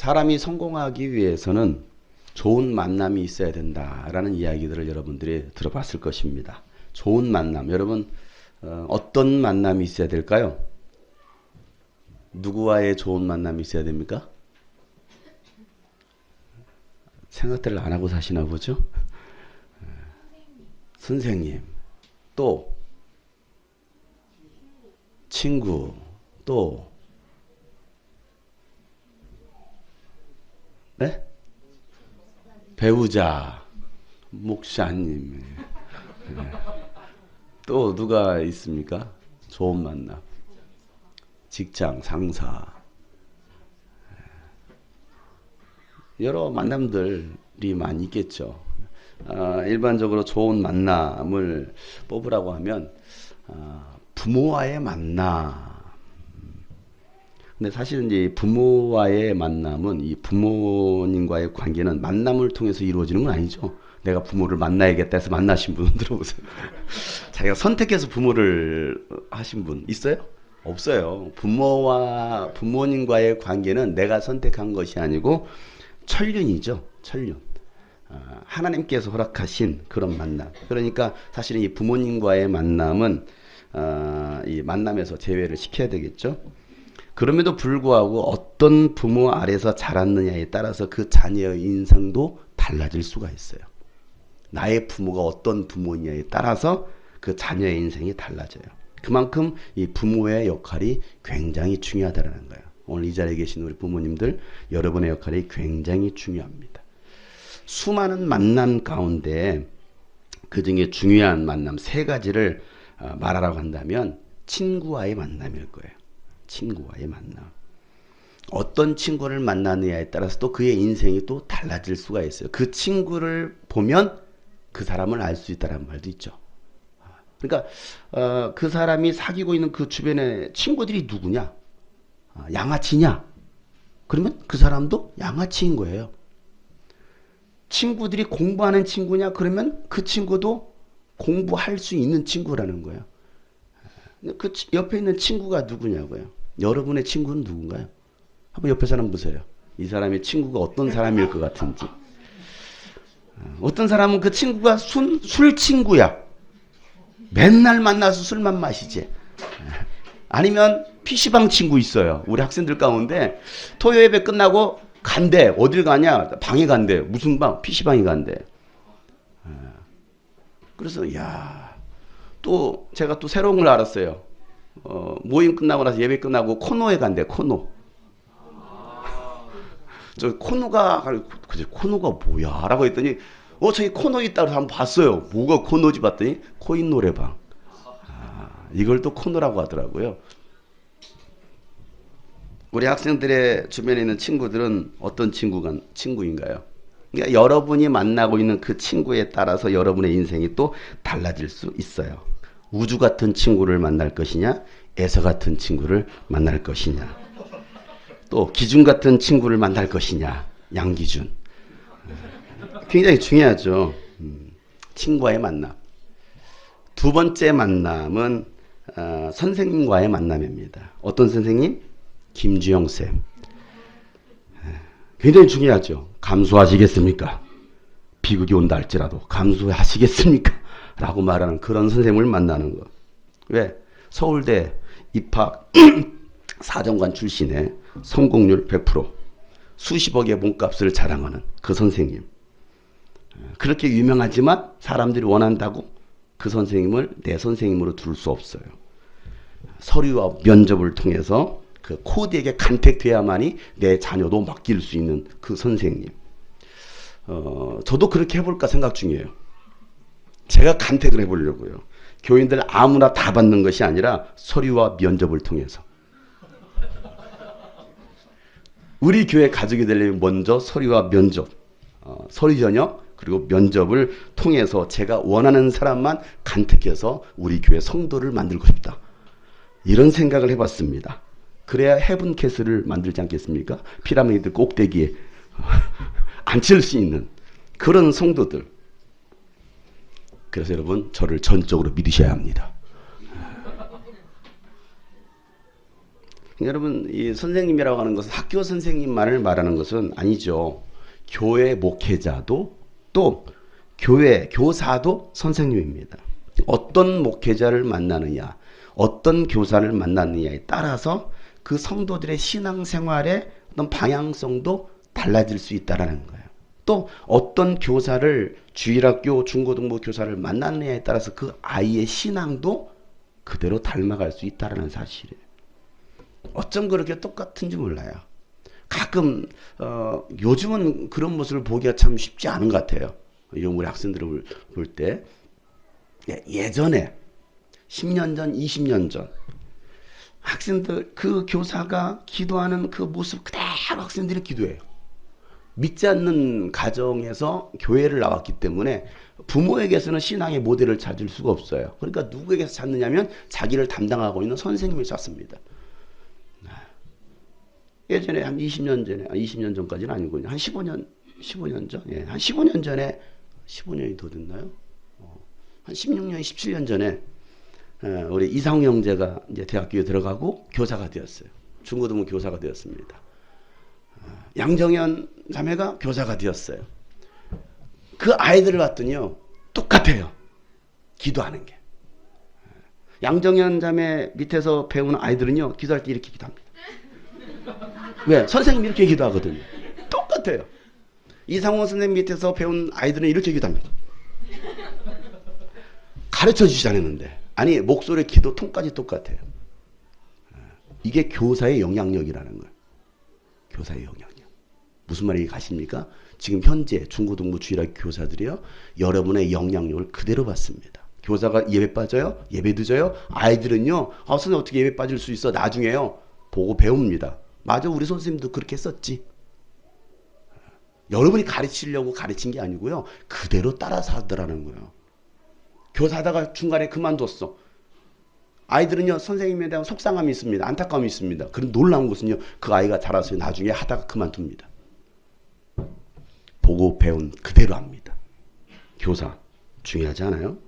사람이 성공하기 위해서는 좋은 만남이 있어야 된다라는 이야기들을 여러분들이 들어봤을 것입니다. 좋은 만남. 여러분, 어떤 만남이 있어야 될까요? 누구와의 좋은 만남이 있어야 됩니까? 생각들을 안 하고 사시나 보죠? 선생님. 또 친구. 또 네? 배우자. 목사님. 네. 또 누가 있습니까? 좋은 만남. 직장, 상사. 여러 만남들이 많이 있겠죠. 일반적으로 좋은 만남을 뽑으라고 하면 부모와의 만남. 근데 사실은 이제 부모와의 만남은 이 부모님과의 관계는 만남을 통해서 이루어지는 건 아니죠. 내가 부모를 만나야겠다 해서 만나신 분 들어보세요. 자기가 선택해서 부모를 하신 분 있어요? 없어요. 부모와 부모님과의 관계는 내가 선택한 것이 아니고 천륜이죠. 천륜. 하나님께서 허락하신 그런 만남. 그러니까 사실은 이 부모님과의 만남은 이 만남에서 제외를 시켜야 되겠죠. 그럼에도 불구하고 어떤 부모 아래서 자랐느냐에 따라서 그 자녀의 인생도 달라질 수가 있어요. 나의 부모가 어떤 부모냐에 따라서 그 자녀의 인생이 달라져요. 그만큼 이 부모의 역할이 굉장히 중요하다는 거예요. 오늘 이 자리에 계신 우리 부모님들, 여러분의 역할이 굉장히 중요합니다. 수많은 만남 가운데 그중에 중요한 만남 세 가지를 말하라고 한다면 친구와의 만남일 거예요. 친구와의 만남. 어떤 친구를 만나느냐에 따라서 또 그의 인생이 또 달라질 수가 있어요. 그 친구를 보면 그 사람을 알 수 있다는 말도 있죠. 그러니까 그 사람이 사귀고 있는 그 주변의 친구들이 누구냐? 양아치냐? 그러면 그 사람도 양아치인 거예요. 친구들이 공부하는 친구냐? 그러면 그 친구도 공부할 수 있는 친구라는 거예요. 그 옆에 있는 친구가 누구냐고요? 여러분의 친구는 누군가요? 한번 옆에 사람 보세요. 이 사람의 친구가 어떤 사람일 것 같은지. 어떤 사람은 그 친구가 술 친구야. 맨날 만나서 술만 마시지. 아니면 PC방 친구 있어요. 우리 학생들 가운데 토요 예배 끝나고 간대. 어딜 가냐? 방에 간대. 무슨 방? PC방에 간대. 그래서 또 제가 또 새로운 걸 알았어요. 모임 끝나고 나서 예배 끝나고 코노에 간대. 코노. 저 코노가 뭐야? 라고 했더니 저기 코노 있다고 한번 봤어요. 뭐가 코노지 봤더니 코인 노래방. 이걸 또 코노라고 하더라고요. 우리 학생들의 주변에 있는 친구들은 어떤 친구인가요? 그러니까 여러분이 만나고 있는 그 친구에 따라서 여러분의 인생이 또 달라질 수 있어요. 우주 같은 친구를 만날 것이냐, 에서 같은 친구를 만날 것이냐, 또 기준 같은 친구를 만날 것이냐, 양기준. 굉장히 중요하죠. 친구와의 만남. 두 번째 만남은 선생님과의 만남입니다. 어떤 선생님? 김주영 쌤. 굉장히 중요하죠. 감수하시겠습니까? 비극이 온다 할지라도 감수하시겠습니까? 라고 말하는 그런 선생님을 만나는 거. 왜? 서울대 입학 사정관 출신의 성공률 100%, 수십억의 몸값을 자랑하는 그 선생님. 그렇게 유명하지만 사람들이 원한다고 그 선생님을 내 선생님으로 둘 수 없어요. 서류와 면접을 통해서 그 코디에게 간택돼야만이 내 자녀도 맡길 수 있는 그 선생님. 저도 그렇게 해볼까 생각 중이에요. 제가 간택을 해보려고요. 교인들 아무나 다 받는 것이 아니라 서류와 면접을 통해서. 우리 교회 가족이 되려면 먼저 서류와 면접, 서류 전형 그리고 면접을 통해서 제가 원하는 사람만 간택해서 우리 교회 성도를 만들고 싶다. 이런 생각을 해봤습니다. 그래야 헤븐캐슬을 만들지 않겠습니까? 피라미드 꼭대기에 앉힐 수 있는 그런 성도들. 그래서 여러분 저를 전적으로 믿으셔야 합니다. 여러분, 이 선생님이라고 하는 것은 학교 선생님만을 말하는 것은 아니죠. 교회 목회자도 또 교회 교사도 선생님입니다. 어떤 목회자를 만나느냐, 어떤 교사를 만나느냐에 따라서 그 성도들의 신앙생활의 어떤 방향성도 달라질 수 있다는 거예요. 또 어떤 교사를 주일학교 중고등부 교사를 만나느냐에 따라서 그 아이의 신앙도 그대로 닮아갈 수 있다는 사실이에요. 어쩜 그렇게 똑같은지 몰라요. 가끔 요즘은 그런 모습을 보기가 참 쉽지 않은 것 같아요. 우리 학생들을 볼 때 예전에 10년 전, 20년 전 학생들 그 교사가 기도하는 그 모습 그대로 학생들이 기도해요. 믿지 않는 가정에서 교회를 나왔기 때문에 부모에게서는 신앙의 모델을 찾을 수가 없어요. 그러니까 누구에게서 찾느냐면 자기를 담당하고 있는 선생님을 찾습니다. 예전에 한 20년 전에, 20년 전까지는 아니군요. 한 15년 전? 예, 한 15년 전에, 15년이 더 됐나요? 한 16년, 17년 전에, 우리 이상우 형제가 이제 대학교에 들어가고 교사가 되었어요. 중고등부 교사가 되었습니다. 양정현 자매가 교사가 되었어요. 그 아이들을 봤더니요, 똑같아요. 기도하는 게. 양정현 자매 밑에서 배우는 아이들은요, 기도할 때 이렇게 기도합니다. 왜? 선생님이 이렇게 기도하거든요. 똑같아요. 이상호 선생님 밑에서 배운 아이들은 이렇게 기도합니다. 가르쳐 주지 않았는데. 아니, 목소리 기도 톤까지 똑같아요. 이게 교사의 영향력이라는 거예요. 교사의 영향력. 무슨 말이 가십니까? 지금 현재 중고등부 주일학교 교사들이요, 여러분의 영향력을 그대로 받습니다. 교사가 예배 빠져요? 예배 늦어요? 아이들은요, 선생님 어떻게 예배 빠질 수 있어? 나중에요. 보고 배웁니다. 맞아, 우리 선생님도 그렇게 했었지. 여러분이 가르치려고 가르친 게 아니고요, 그대로 따라서 하더라는 거예요. 교사하다가 중간에 그만뒀어. 아이들은요, 선생님에 대한 속상함이 있습니다. 안타까움이 있습니다. 그런 놀라운 것은요, 그 아이가 자라서 나중에 하다가 그만둡니다. 보고 배운 그대로 합니다. 교사 중요하지 않아요?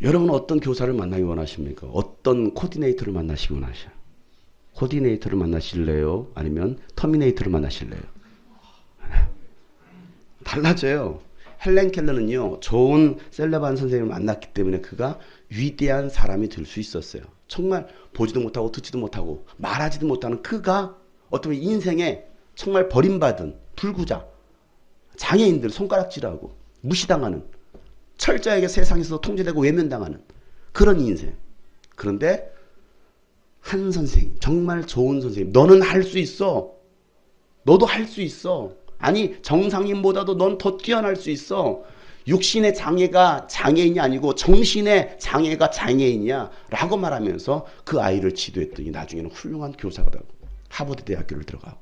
여러분은 어떤 교사를 만나기 원하십니까? 어떤 코디네이터를 만나시기 원하셔요? 코디네이터를 만나실래요? 아니면 터미네이터를 만나실래요? 달라져요. 헬렌 켈러는요, 좋은 셀러반 선생님을 만났기 때문에 그가 위대한 사람이 될 수 있었어요. 정말 보지도 못하고 듣지도 못하고 말하지도 못하는 그가 어떤 인생에 정말 버림받은 불구자, 장애인들 손가락질하고 무시당하는, 철저하게 세상에서 통제되고 외면당하는 그런 인생. 그런데 한 선생님, 정말 좋은 선생님, 너는 할 수 있어. 너도 할 수 있어. 아니, 정상인보다도 넌 더 뛰어날 수 있어. 육신의 장애가 장애인이 아니고 정신의 장애가 장애인이야 라고 말하면서 그 아이를 지도했더니 나중에는 훌륭한 교사가 되고 하버드 대학교를 들어가고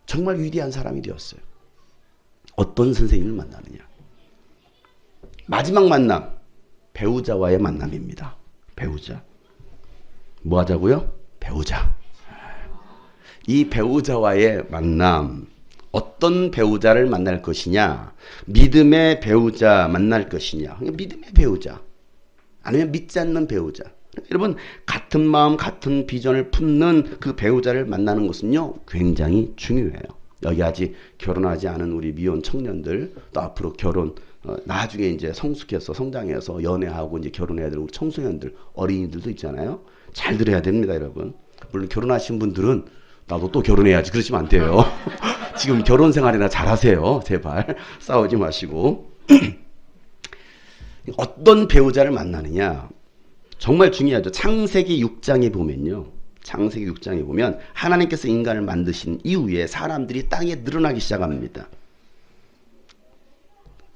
정말 위대한 사람이 되었어요. 어떤 선생님을 만나느냐. 마지막 만남, 배우자와의 만남입니다. 배우자. 뭐 하자고요? 배우자. 이 배우자와의 만남, 어떤 배우자를 만날 것이냐, 믿음의 배우자 만날 것이냐, 믿음의 배우자, 아니면 믿지 않는 배우자. 여러분, 같은 마음, 같은 비전을 품는 그 배우자를 만나는 것은요, 굉장히 중요해요. 여기 아직 결혼하지 않은 우리 미혼 청년들, 또 앞으로 결혼, 나중에 이제 성숙해서 성장해서 연애하고 이제 결혼해야 될 우리 청소년들, 어린이들도 있잖아요. 잘 들어야 됩니다, 여러분. 물론 결혼하신 분들은 나도 또 결혼해야지 그러시면 안 돼요. 지금 결혼 생활이나 잘하세요. 제발 싸우지 마시고. 어떤 배우자를 만나느냐 정말 중요하죠. 창세기 6장에 보면요. 창세기 6장에 보면 하나님께서 인간을 만드신 이후에 사람들이 땅에 늘어나기 시작합니다.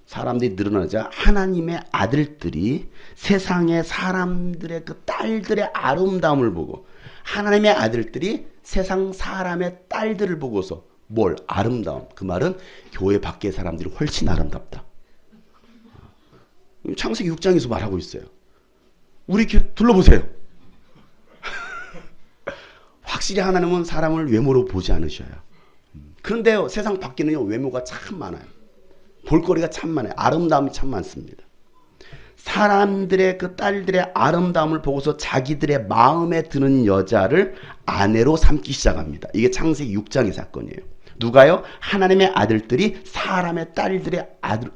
사람들이 늘어나자 하나님의 아들들이 세상의 사람들의 그 딸들의 아름다움을 보고 하나님의 아들들이 세상 사람의 딸들을 보고서 뭘? 아름다움. 그 말은 교회 밖의 사람들이 훨씬 아름답다. 창세기 6장에서 말하고 있어요. 우리 둘러보세요. 확실히 하나님은 사람을 외모로 보지 않으셔요. 그런데요, 세상 밖에는요, 외모가 참 많아요. 볼거리가 참 많아요. 아름다움이 참 많습니다. 사람들의 그 딸들의 아름다움을 보고서 자기들의 마음에 드는 여자를 아내로 삼기 시작합니다. 이게 창세기 6장의 사건이에요. 누가요? 하나님의 아들들이 사람의 딸들의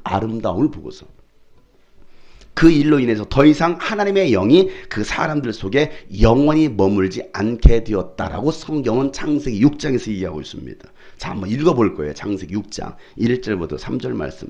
아름다움을 보고서. 그 일로 인해서 더 이상 하나님의 영이 그 사람들 속에 영원히 머물지 않게 되었다라고 성경은 창세기 6장에서 얘기하고 있습니다. 자, 한번 읽어볼 거예요. 창세기 6장 1절부터 3절 말씀.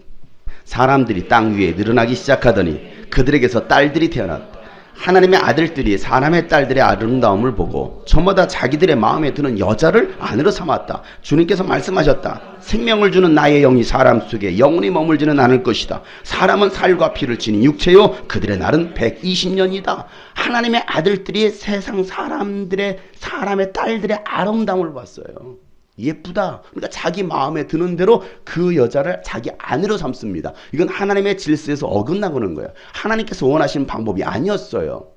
사람들이 땅 위에 늘어나기 시작하더니 그들에게서 딸들이 태어났다. 하나님의 아들들이 사람의 딸들의 아름다움을 보고 저마다 자기들의 마음에 드는 여자를 아내로 삼았다. 주님께서 말씀하셨다. 생명을 주는 나의 영이 사람 속에 영원히 머물지는 않을 것이다. 사람은 살과 피를 지닌 육체요 그들의 날은 120년이다. 하나님의 아들들이 세상 사람의 딸들의 아름다움을 봤어요. 예쁘다. 그러니까 자기 마음에 드는 대로 그 여자를 자기 아내로 삼습니다. 이건 하나님의 질서에서 어긋나고는 거예요. 하나님께서 원하시는 방법이 아니었어요.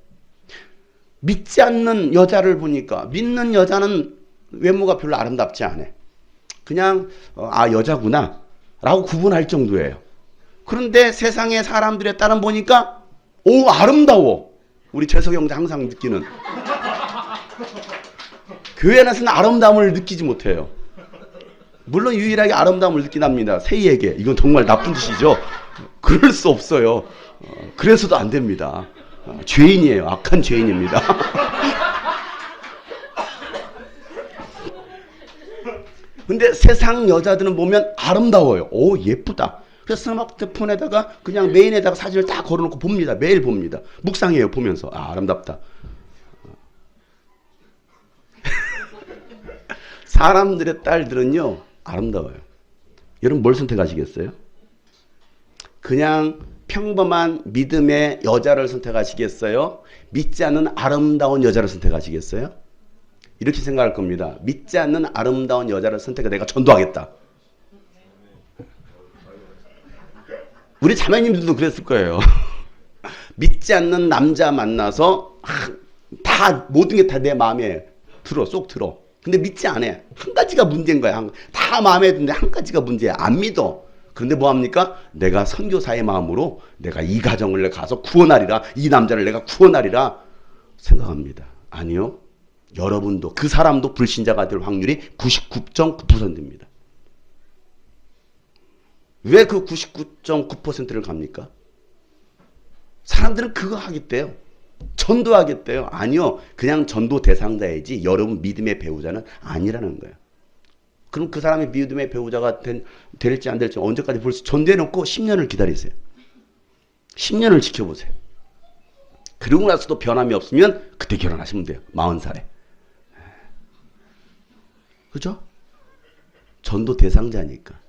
믿지 않는 여자를 보니까 믿는 여자는 외모가 별로 아름답지 않아. 그냥 여자구나 라고 구분할 정도예요. 그런데 세상의 사람들의 딸은 보니까 오 아름다워. 우리 재석 형제 항상 느끼는 교회 안에서는 아름다움을 느끼지 못해요. 물론 유일하게 아름다움을 느낀답니다. 세이에게. 이건 정말 나쁜 짓이죠. 그럴 수 없어요. 그래서도 안 됩니다. 죄인이에요. 악한 죄인입니다. 근데 세상 여자들은 보면 아름다워요. 오 예쁘다. 그래서 스마트폰에다가 그냥 메인에다가 사진을 딱 걸어놓고 봅니다. 매일 봅니다. 묵상해요. 보면서 아름답다. 사람들의 딸들은요 아름다워요. 여러분 뭘 선택하시겠어요? 그냥 평범한 믿음의 여자를 선택하시겠어요? 믿지 않는 아름다운 여자를 선택하시겠어요? 이렇게 생각할 겁니다. 믿지 않는 아름다운 여자를 선택해 내가 전도하겠다. 우리 자매님들도 그랬을 거예요. 믿지 않는 남자 만나서 다 모든 게 다 내 마음에 쏙 들어. 근데 믿지 않아. 한 가지가 문제인 거야. 다 마음에 드는데 한 가지가 문제야. 안 믿어. 그런데 뭐합니까? 내가 선교사의 마음으로 내가 이 가정을 가서 구원하리라. 이 남자를 내가 구원하리라 생각합니다. 아니요. 여러분도 그 사람도 불신자가 될 확률이 99.9%입니다. 왜 그 99.9%를 갑니까? 사람들은 그거 하겠대요. 전도하겠대요. 아니요. 그냥 전도 대상자이지 여러분 믿음의 배우자는 아니라는 거예요. 그럼 그 사람이 믿음의 배우자가 될지 안 될지 언제까지 볼 수 전도해놓고 10년을 기다리세요. 10년을 지켜보세요. 그러고 나서도 변함이 없으면 그때 결혼하시면 돼요. 40살에. 그죠? 전도 대상자니까.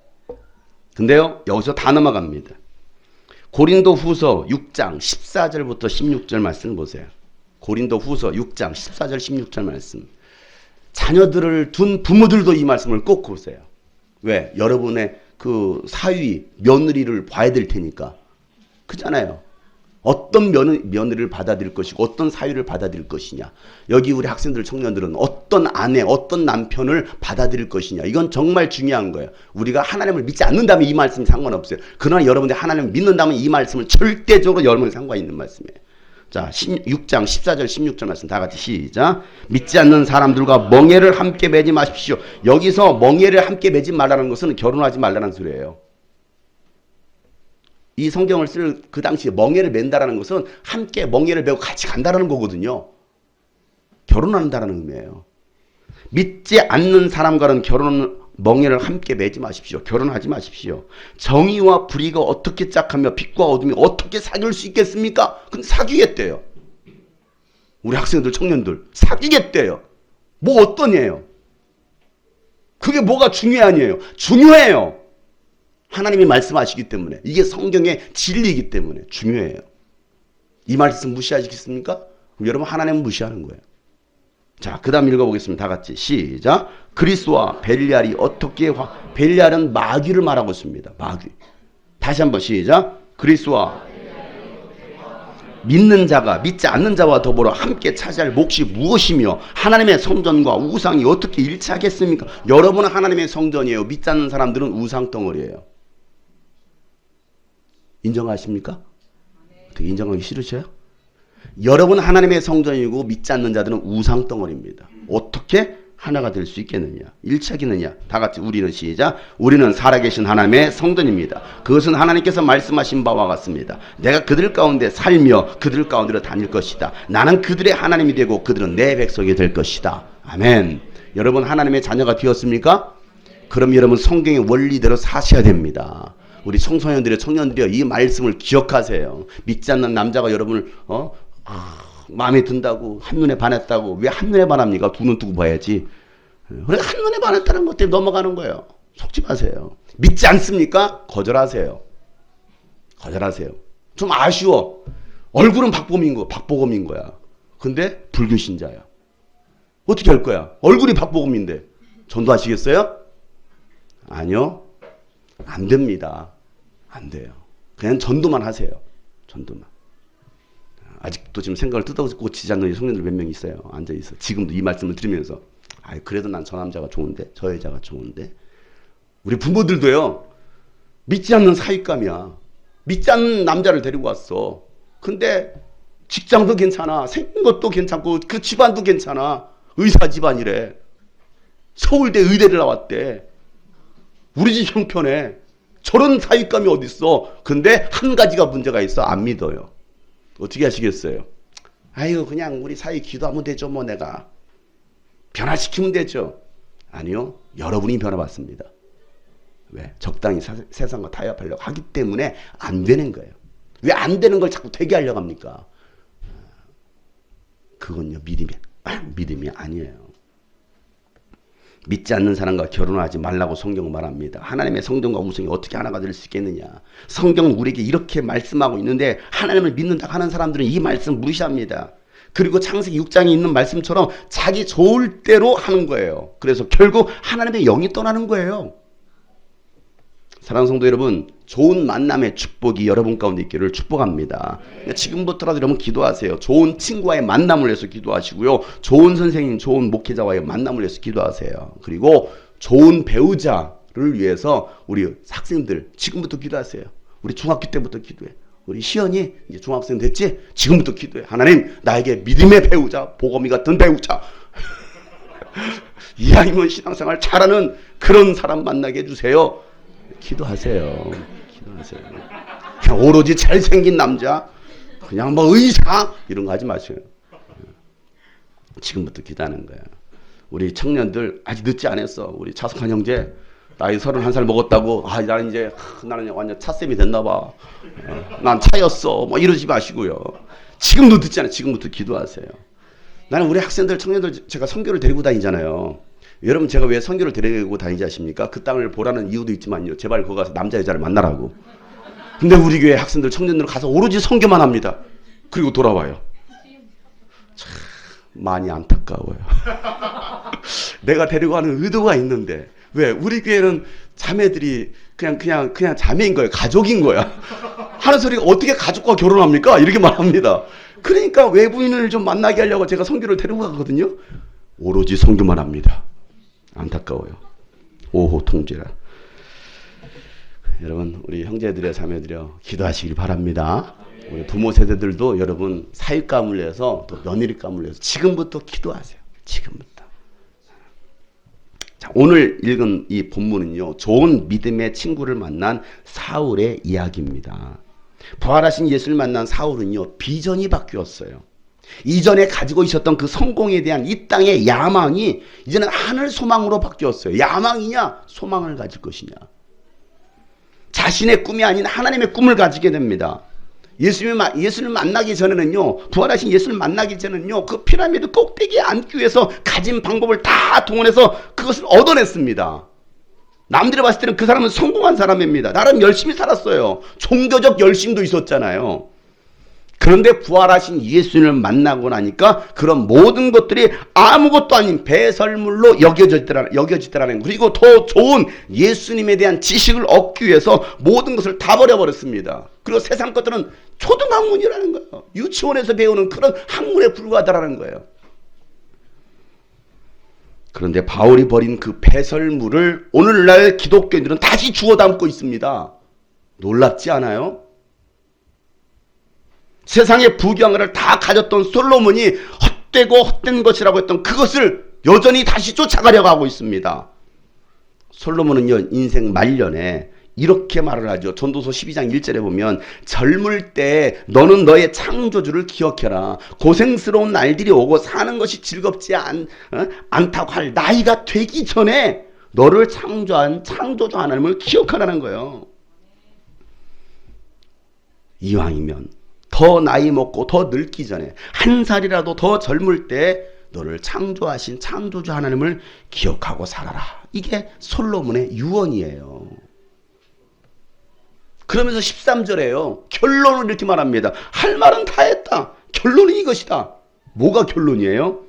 근데요. 여기서 다 넘어갑니다. 고린도 후서 6장 14절부터 16절 말씀을 보세요. 고린도 후서 6장 14절 16절 말씀. 자녀들을 둔 부모들도 이 말씀을 꼭 보세요. 왜? 여러분의 그 사위, 며느리를 봐야 될 테니까. 그잖아요. 어떤 며느리를 받아들일 것이고 어떤 사위를 받아들일 것이냐. 여기 우리 학생들 청년들은 어떤 아내, 어떤 남편을 받아들일 것이냐. 이건 정말 중요한 거예요. 우리가 하나님을 믿지 않는다면 이 말씀이 상관없어요. 그러나 여러분들이 하나님을 믿는다면 이 말씀은 절대적으로 여러분이 상관 있는 말씀이에요. 자, 6장 14절 16절 말씀 다 같이 시작. 믿지 않는 사람들과 멍에를 함께 매지 마십시오. 여기서 멍에를 함께 매지 말라는 것은 결혼하지 말라는 소리예요. 이 성경을 쓸 그 당시에 멍에를 맨다라는 것은 함께 멍에를 메고 같이 간다라는 거거든요. 결혼한다라는 의미예요. 믿지 않는 사람과는 멍에를 함께 매지 마십시오. 결혼하지 마십시오. 정의와 불의가 어떻게 짝하며 빛과 어둠이 어떻게 사귈 수 있겠습니까? 근데 사귀겠대요. 우리 학생들 청년들 사귀겠대요. 뭐 어떠냐요? 그게 뭐가 중요하냐요? 중요해요. 하나님이 말씀하시기 때문에. 이게 성경의 진리이기 때문에 중요해요. 이 말씀 무시하시겠습니까? 그럼 여러분 하나님은 무시하는 거예요. 자, 그 다음 읽어보겠습니다. 다 같이 시작. 그리스와 벨리알이 어떻게 벨리알은 마귀를 말하고 있습니다. 마귀. 다시 한번 시작. 그리스와 믿는 자가 믿지 않는 자와 더불어 함께 차지할 몫이 무엇이며 하나님의 성전과 우상이 어떻게 일치하겠습니까? 여러분은 하나님의 성전이에요. 믿지 않는 사람들은 우상 덩어리예요. 인정하십니까? 그 인정하기 싫으셔요? 여러분 하나님의 성전이고 믿지 않는 자들은 우상덩어리입니다. 어떻게 하나가 될 수 있겠느냐? 일치하겠느냐? 다 같이 우리는 시작. 우리는 살아계신 하나님의 성전입니다. 그것은 하나님께서 말씀하신 바와 같습니다. 내가 그들 가운데 살며 그들 가운데로 다닐 것이다. 나는 그들의 하나님이 되고 그들은 내 백성이 될 것이다. 아멘. 여러분 하나님의 자녀가 되었습니까? 그럼 여러분 성경의 원리대로 사셔야 됩니다. 우리 청소년들의 청년들이여 이 말씀을 기억하세요. 믿지 않는 남자가 여러분을 마음에 든다고 한눈에 반했다고 왜 한눈에 반합니까? 두 눈 뜨고 봐야지. 그래 한눈에 반했다는 것 때문에 넘어가는 거예요. 속지 마세요. 믿지 않습니까? 거절하세요. 거절하세요. 좀 아쉬워. 얼굴은 박보검인 거야. 근데 불교 신자야. 어떻게 할 거야? 얼굴이 박보검인데 전도하시겠어요? 아니요. 안 됩니다. 안 돼요. 그냥 전도만 하세요. 전도만. 아직도 지금 생각을 뜯어고치지 않는 성년들 몇 명 있어요. 앉아있어. 지금도 이 말씀을 들으면서 그래도 난 저 남자가 좋은데 저 여자가 좋은데. 우리 부모들도요. 믿지 않는 사윗감이야. 믿지 않는 남자를 데리고 왔어. 근데 직장도 괜찮아. 생긴 것도 괜찮고 그 집안도 괜찮아. 의사 집안이래. 서울대 의대를 나왔대. 우리 집 형편에 저런 사윗감이 어딨어. 근데 한 가지가 문제가 있어. 안 믿어요. 어떻게 하시겠어요? 아유 그냥 우리 사이 기도하면 되죠. 뭐 내가 변화시키면 되죠. 아니요. 여러분이 변화받습니다. 왜? 적당히 세상과 타협하려고 하기 때문에 안 되는 거예요. 왜 안 되는 걸 자꾸 되게 하려고 합니까? 그건요 믿음이 아니에요. 믿지 않는 사람과 결혼하지 말라고 성경은 말합니다. 하나님의 성전과 우상이 어떻게 하나가 될 수 있겠느냐. 성경은 우리에게 이렇게 말씀하고 있는데 하나님을 믿는다 하는 사람들은 이 말씀 무시합니다. 그리고 창세기 6장에 있는 말씀처럼 자기 좋을 대로 하는 거예요. 그래서 결국 하나님의 영이 떠나는 거예요. 사랑하는 성도 여러분, 좋은 만남의 축복이 여러분 가운데 있기를 축복합니다. 지금부터라도 여러분 기도하세요. 좋은 친구와의 만남을 위해서 기도하시고요. 좋은 선생님, 좋은 목회자와의 만남을 위해서 기도하세요. 그리고 좋은 배우자를 위해서 우리 학생들 지금부터 기도하세요. 우리 중학교 때부터 기도해. 우리 시연이 이제 중학생 됐지? 지금부터 기도해. 하나님 나에게 믿음의 배우자, 보검이 같은 배우자 이왕이면 신앙생활 잘하는 그런 사람 만나게 해주세요. 기도하세요. 기도하세요. 그냥 오로지 잘생긴 남자, 그냥 뭐 의사 이런 거 하지 마세요. 지금부터 기도하는 거야. 우리 청년들 아직 늦지 않았어. 우리 차석한 형제 나이 31살 먹었다고 나는 완전 차쌤이 됐나 봐. 난 차였어. 뭐 이러지 마시고요. 지금도 늦지 않아요. 지금부터 기도하세요. 나는 우리 학생들 청년들 제가 선교를 데리고 다니잖아요. 여러분 제가 왜 선교를 데리고 다니지 아십니까? 그 땅을 보라는 이유도 있지만요. 제발 거기 가서 남자 여자를 만나라고. 근데 우리 교회 학생들 청년들 가서 오로지 선교만 합니다. 그리고 돌아와요. 참 많이 안타까워요. 내가 데리고 가는 의도가 있는데 왜? 우리 교회는 자매들이 그냥 자매인 거예요. 가족인 거야. 하는 소리가 어떻게 가족과 결혼합니까? 이렇게 말합니다. 그러니까 외부인을 좀 만나게 하려고 제가 선교를 데리고 가거든요. 오로지 선교만 합니다. 안타까워요. 오호 통제라. 여러분 우리 형제들의 자매들여 기도하시길 바랍니다. 우리 부모 세대들도 여러분 사윗감을 위해서 또 며느리감을 위해서 지금부터 기도하세요. 지금부터. 자, 오늘 읽은 이 본문은요. 좋은 믿음의 친구를 만난 사울의 이야기입니다. 부활하신 예수를 만난 사울은요. 비전이 바뀌었어요. 이전에 가지고 있었던 그 성공에 대한 이 땅의 야망이 이제는 하늘 소망으로 바뀌었어요. 야망이냐 소망을 가질 것이냐. 자신의 꿈이 아닌 하나님의 꿈을 가지게 됩니다. 예수를 만나기 전에는요. 부활하신 예수를 만나기 전에는요. 그 피라미드 꼭대기에 앉기 위해서 가진 방법을 다 동원해서 그것을 얻어냈습니다. 남들이 봤을 때는 그 사람은 성공한 사람입니다. 나름 열심히 살았어요. 종교적 열심도 있었잖아요. 그런데 부활하신 예수님을 만나고 나니까 그런 모든 것들이 아무것도 아닌 배설물로 여겨지더라는 거. 그리고 더 좋은 예수님에 대한 지식을 얻기 위해서 모든 것을 다 버려버렸습니다. 그리고 세상 것들은 초등학문이라는 거예요. 유치원에서 배우는 그런 학문에 불과하다라는 거예요. 그런데 바울이 버린 그 배설물을 오늘날 기독교인들은 다시 주워 담고 있습니다. 놀랍지 않아요? 세상의 부귀영화를 다 가졌던 솔로몬이 헛되고 헛된 것이라고 했던 그것을 여전히 다시 쫓아가려고 하고 있습니다. 솔로몬은요, 인생 말년에 이렇게 말을 하죠. 전도서 12장 1절에 보면 젊을 때 너는 너의 창조주를 기억해라. 고생스러운 날들이 오고 사는 것이 즐겁지 않다고 할 나이가 되기 전에 너를 창조한 창조주 하나님을 기억하라는 거예요. 이왕이면 더 나이 먹고 더 늙기 전에 한 살이라도 더 젊을 때 너를 창조하신 창조주 하나님을 기억하고 살아라. 이게 솔로몬의 유언이에요. 그러면서 13절에요. 결론을 이렇게 말합니다. 할 말은 다 했다. 결론은 이것이다. 뭐가 결론이에요?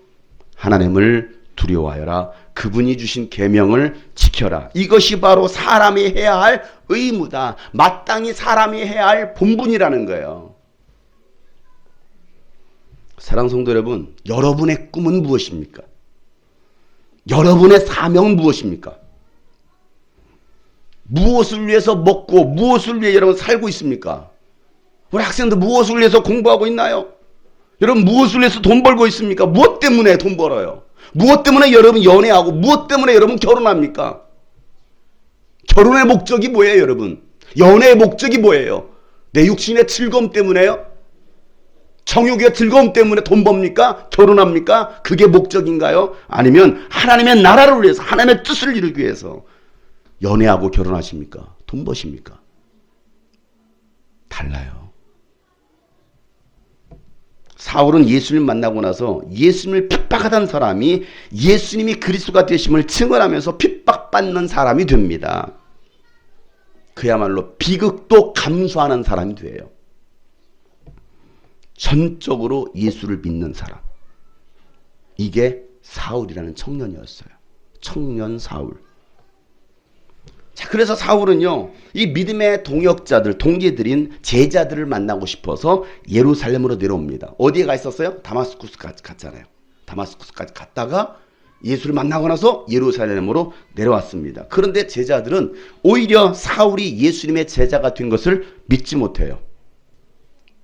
하나님을 두려워하여라. 그분이 주신 계명을 지켜라. 이것이 바로 사람이 해야 할 의무다. 마땅히 사람이 해야 할 본분이라는 거예요. 사랑하는 성도 여러분, 여러분의 꿈은 무엇입니까? 여러분의 사명은 무엇입니까? 무엇을 위해서 먹고 무엇을 위해 여러분 살고 있습니까? 우리 학생들 무엇을 위해서 공부하고 있나요? 여러분 무엇을 위해서 돈 벌고 있습니까? 무엇 때문에 돈 벌어요? 무엇 때문에 여러분 연애하고 무엇 때문에 여러분 결혼합니까? 결혼의 목적이 뭐예요, 여러분? 연애의 목적이 뭐예요? 내 육신의 즐거움 때문에요? 정욕의 즐거움 때문에 돈 법니까? 결혼합니까? 그게 목적인가요? 아니면 하나님의 나라를 위해서 하나님의 뜻을 이루기 위해서 연애하고 결혼하십니까? 돈 버십니까? 달라요. 사울은 예수님 만나고 나서 예수님을 핍박하던 사람이 예수님이 그리스도가 되심을 증언하면서 핍박받는 사람이 됩니다. 그야말로 비극도 감수하는 사람이 돼요. 전적으로 예수를 믿는 사람. 이게 사울이라는 청년이었어요. 청년 사울. 자, 그래서 사울은요, 이 믿음의 동역자들, 동기들인 제자들을 만나고 싶어서 예루살렘으로 내려옵니다. 어디에 가 있었어요? 다마스쿠스까지 갔잖아요. 다마스쿠스까지 갔다가 예수를 만나고 나서 예루살렘으로 내려왔습니다. 그런데 제자들은 오히려 사울이 예수님의 제자가 된 것을 믿지 못해요.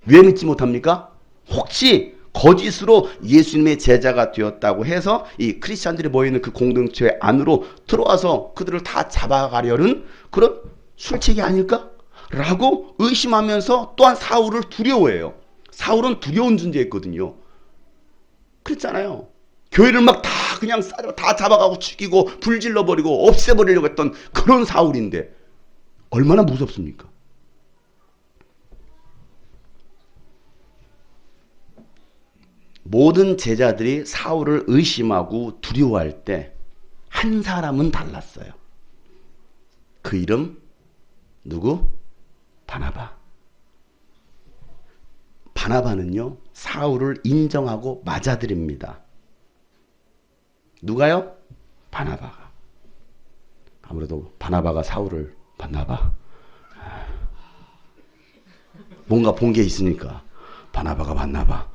왜 믿지 못합니까? 혹시 거짓으로 예수님의 제자가 되었다고 해서 이 크리스찬들이 모이는 그 공동체 안으로 들어와서 그들을 다 잡아가려는 그런 술책이 아닐까? 라고 의심하면서 또한 사울을 두려워해요. 사울은 두려운 존재였거든요. 그랬잖아요. 교회를 막 다 그냥 다 잡아가고 죽이고 불질러버리고 없애버리려고 했던 그런 사울인데 얼마나 무섭습니까? 모든 제자들이 사울을 의심하고 두려워할 때 한 사람은 달랐어요. 그 이름 누구? 바나바. 바나바는요, 사울을 인정하고 맞아들입니다. 누가요? 바나바가. 아무래도 바나바가 사울을 봤나봐. 뭔가 본 게 있으니까 바나바가 봤나봐.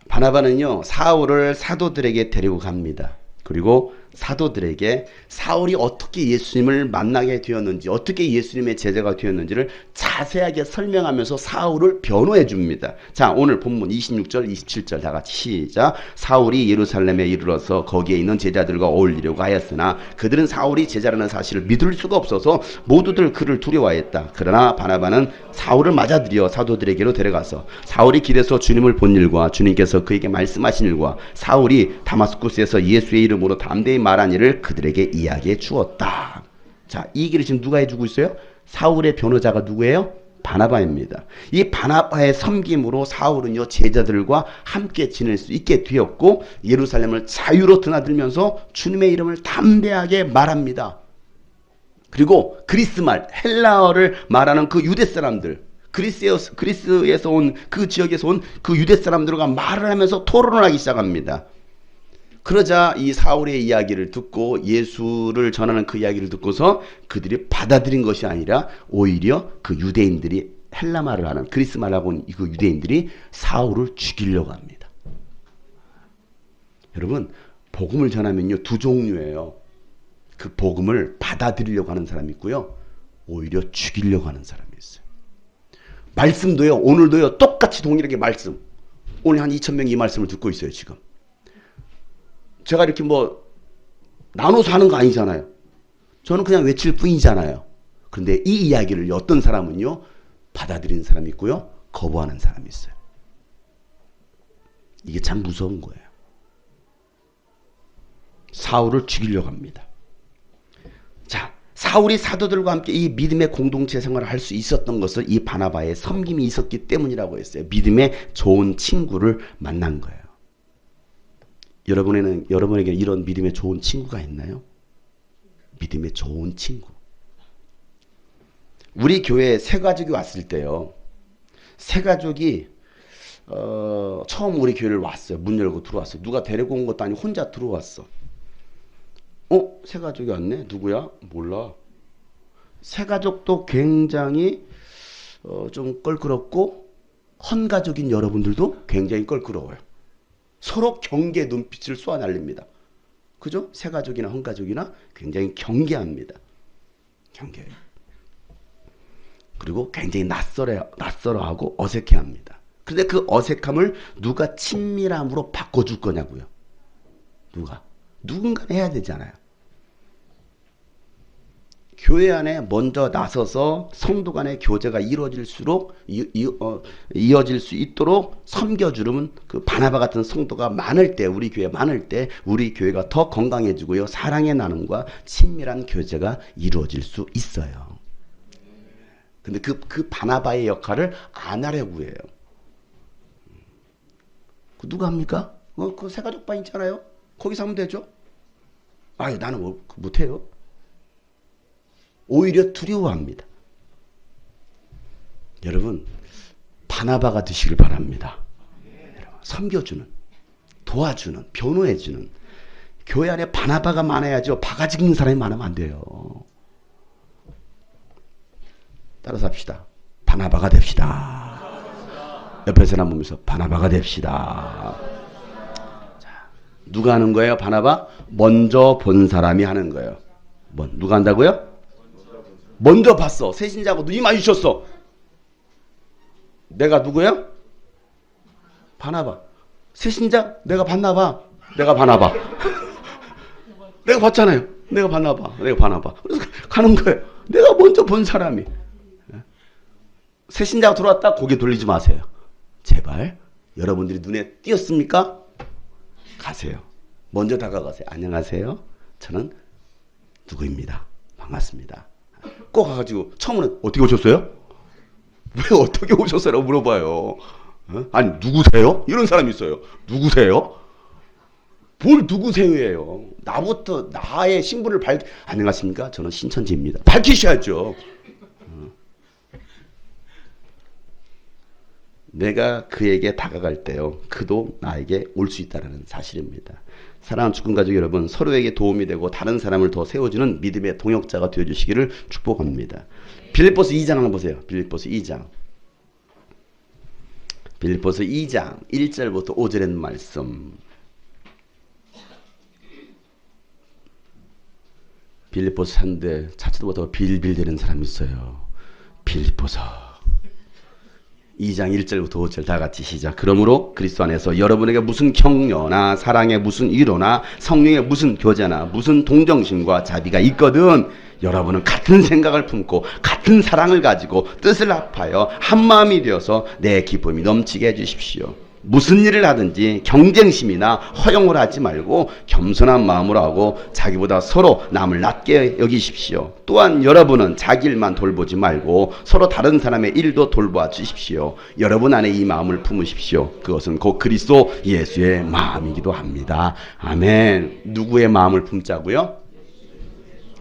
바나바는요, 사울을 사도들에게 데리고 갑니다. 그리고 사도들에게 사울이 어떻게 예수님을 만나게 되었는지, 어떻게 예수님의 제자가 되었는지를 자세하게 설명하면서 사울을 변호해 줍니다. 자, 오늘 본문 26절, 27절 다 같이 시작. 사울이 예루살렘에 이르러서 거기에 있는 제자들과 어울리려고 하였으나 그들은 사울이 제자라는 사실을 믿을 수가 없어서 모두들 그를 두려워했다. 그러나 바나바는 사울을 맞아들여 사도들에게로 데려가서 사울이 길에서 주님을 본 일과 주님께서 그에게 말씀하신 일과 사울이 다마스쿠스에서 예수의 이름으로 담대히 말한 일을 그들에게 이야기해 주었다. 자, 이 얘기를 지금 누가 해주고 있어요? 사울의 변호자가 누구예요? 바나바입니다. 이 바나바의 섬김으로 사울은요, 제자들과 함께 지낼 수 있게 되었고 예루살렘을 자유로 드나들면서 주님의 이름을 담대하게 말합니다. 그리고 그리스말, 헬라어를 말하는 그 유대 사람들, 그리스에서 온 그 지역에서 온 그 유대 사람들과 말을 하면서 토론을 하기 시작합니다. 그러자 이 사울의 이야기를 듣고 예수를 전하는 그 이야기를 듣고서 그들이 받아들인 것이 아니라 오히려 그 유대인들이 헬라말을 하는 그리스말하고 온 그 유대인들이 사울을 죽이려고 합니다. 여러분, 복음을 전하면요, 두 종류예요. 그 복음을 받아들이려고 하는 사람이 있고요, 오히려 죽이려고 하는 사람이 있어요. 말씀도요, 오늘도요, 똑같이 동일하게 말씀. 오늘 한 2,000명이 이 말씀을 듣고 있어요, 지금. 제가 이렇게 뭐, 나눠서 하는 거 아니잖아요. 저는 그냥 외칠 뿐이잖아요. 그런데 이 이야기를 어떤 사람은요, 받아들이는 사람이 있고요, 거부하는 사람이 있어요. 이게 참 무서운 거예요. 사울을 죽이려고 합니다. 자, 사울이 사도들과 함께 이 믿음의 공동체 생활을 할 수 있었던 것을 이 바나바의 섬김이 있었기 때문이라고 했어요. 믿음의 좋은 친구를 만난 거예요. 여러분에게 이런 믿음의 좋은 친구가 있나요? 믿음의 좋은 친구. 우리 교회에 새 가족이 왔을 때요. 새 가족이 처음 우리 교회를 왔어요. 문 열고 들어왔어요. 누가 데리고 온 것도 아니고 혼자 들어왔어. 새 가족이 왔네? 누구야? 몰라. 새 가족도 굉장히 좀 껄끄럽고 헌가족인 여러분들도 굉장히 껄끄러워요. 서로 경계 눈빛을 쏘아 날립니다. 그죠? 새 가족이나 헌가족이나 굉장히 경계합니다. 경계해요. 그리고 굉장히 낯설어하고 어색해합니다. 그런데 그 어색함을 누가 친밀함으로 바꿔줄 거냐고요. 누군가는 해야 되잖아요. 교회 안에 먼저 나서서 성도 간의 교제가 이어질 수 있도록 섬겨주는 그 바나바 같은 성도가 많을 때, 우리 교회 많을 때 우리 교회가 더 건강해지고요. 사랑의 나눔과 친밀한 교제가 이루어질 수 있어요. 근데 그 바나바의 역할을 안 하려고 해요. 누가 합니까? 그 새가족반 있잖아요. 거기서 하면 되죠. 나는 못해요. 오히려 두려워합니다. 여러분, 바나바가 되시길 바랍니다. 섬겨주는, 도와주는, 변호해주는. 교회 안에 바나바가 많아야죠. 바가지 긁는 사람이 많으면 안 돼요. 따라서 합시다. 바나바가 됩시다. 옆에 사람 보면서 바나바가 됩시다. 자, 누가 하는 거예요? 바나바? 먼저 본 사람이 하는 거예요. 누가 한다고요? 먼저 봤어. 새신자고 눈이 마주쳤어. 내가 누구야? 바나바. 새신자? 내가 봤나봐. 내가 바나바. 내가 봤잖아요. 내가 바나바. 그래서 가는 거예요. 내가 먼저 본 사람이. 새신자가 들어왔다 고개 돌리지 마세요. 제발. 여러분들이 눈에 띄었습니까? 가세요. 먼저 다가가세요. 안녕하세요. 저는 누구입니다. 반갑습니다. 꼭 가가지고 처음에는 어떻게 오셨어요? 왜 어떻게 오셨어요? 물어봐요. 아니 누구세요? 이런 사람이 있어요. 누구세요? 뭘 누구세요예요. 나부터 나의 신분을 안녕하십니까? 저는 신천지입니다. 밝히셔야죠. 내가 그에게 다가갈 때요. 그도 나에게 올 수 있다는 사실입니다. 사랑하는 주권 가족 여러분, 서로에게 도움이 되고 다른 사람을 더 세워주는 믿음의 동역자가 되어주시기를 축복합니다. 빌립보서 2장 한번 보세요. 빌립보서 2장 1절부터 5절의 말씀. 빌립보서 산데 자칫도 못하고 빌빌대는 사람이 있어요. 빌립보서 2장 1절부터 5절 다 같이 시작. 그러므로 그리스도 안에서 여러분에게 무슨 격려나 사랑의 무슨 위로나 성령의 무슨 교제나 무슨 동정심과 자비가 있거든 여러분은 같은 생각을 품고 같은 사랑을 가지고 뜻을 합하여 한마음이 되어서 내 기쁨이 넘치게 해주십시오. 무슨 일을 하든지 경쟁심이나 허용을 하지 말고 겸손한 마음으로 하고 자기보다 서로 남을 낮게 여기십시오. 또한 여러분은 자기 일만 돌보지 말고 서로 다른 사람의 일도 돌보아 주십시오. 여러분 안에 이 마음을 품으십시오. 그것은 곧 그리스도 예수의 마음이기도 합니다. 아멘. 누구의 마음을 품자고요?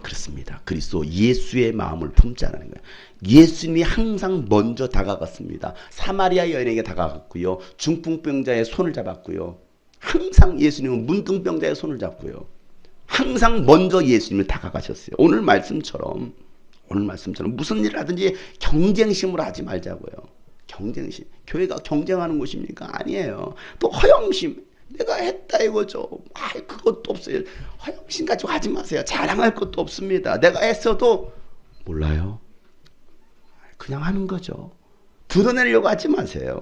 그렇습니다. 그리스도 예수의 마음을 품자라는 거예요. 예수님이 항상 먼저 다가갔습니다. 사마리아 여인에게 다가갔고요. 중풍병자의 손을 잡았고요. 항상 예수님은 문둥병자의 손을 잡고요. 항상 먼저 예수님을 다가가셨어요. 오늘 말씀처럼 무슨 일을 하든지 경쟁심으로 하지 말자고요. 경쟁심. 교회가 경쟁하는 곳입니까? 아니에요. 또 허영심. 내가 했다 이거죠. 그것도 없어요. 허영심 가지고 하지 마세요. 자랑할 것도 없습니다. 내가 했어도 몰라요. 그냥 하는 거죠. 드러내려고 하지 마세요.